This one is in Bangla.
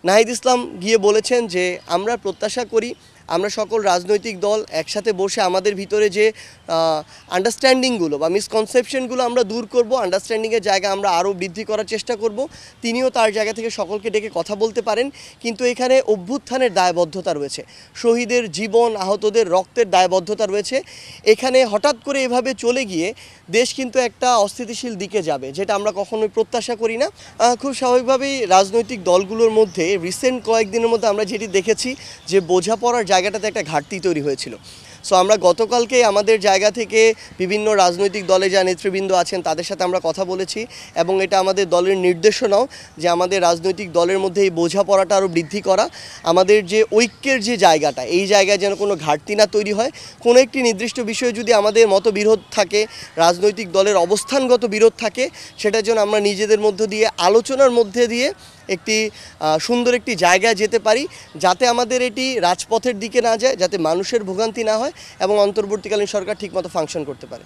নাহিদ ইসলাম গিয়ে বলেছেন যে আমরা প্রত্যাশা করি আমরা সকল রাজনৈতিক দল একসাথে বসে আমাদের ভিতরে যে আন্ডারস্ট্যান্ডিংগুলো বা মিসকনসেপশনগুলো আমরা দূর করব, আন্ডারস্ট্যান্ডিংয়ের জায়গা আমরা আরও বৃদ্ধি করার চেষ্টা করব। তিনিও তার জায়গা থেকে সকলকে ডেকে কথা বলতে পারেন, কিন্তু এখানে অভ্যুত্থানের দায়বদ্ধতা রয়েছে, শহীদের জীবন আহতদের রক্তের দায়বদ্ধতা রয়েছে। এখানে হঠাৎ করে এভাবে চলে গিয়ে দেশ কিন্তু একটা অস্থিতিশীল দিকে যাবে, যেটা আমরা কখনোই প্রত্যাশা করি না। খুব স্বাভাবিকভাবেই রাজনৈতিক দলগুলোর মধ্যে রিসেন্ট কয়েকদিনের মধ্যে আমরা যেটি দেখেছি যে বোঝাপড়ার জায়গাটাতে একটা ঘাটতি তৈরি হয়েছিল। সো আমরা গতকালকে আমাদের জায়গা থেকে বিভিন্ন রাজনৈতিক দলে যা নেতৃবৃন্দ আছেন তাদের সাথে আমরা কথা বলেছি, এবং এটা আমাদের দলের নির্দেশনাও যে আমাদের রাজনৈতিক দলের মধ্যে এই বোঝাপড়াটা আরও বৃদ্ধি করা, আমাদের যে ঐক্যের যে জায়গাটা, এই জায়গায় যেন কোনো ঘাটতি না তৈরি হয়। কোনো একটি নির্দিষ্ট বিষয়ে যদি আমাদের মতবিরোধ থাকে, রাজনৈতিক দলের অবস্থানগত বিরোধ থাকে, সেটা যেন আমরা নিজেদের মধ্য দিয়ে আলোচনার মধ্যে দিয়ে একটি সুন্দর একটি জায়গায় যেতে পারি, যাতে আমাদের এটি রাজপথের দিকে না যায়, যাতে মানুষের ভোগান্তি না হয় এবং অন্তর্বর্তীকালীন সরকার ঠিকমতো ফাংশন করতে পারে।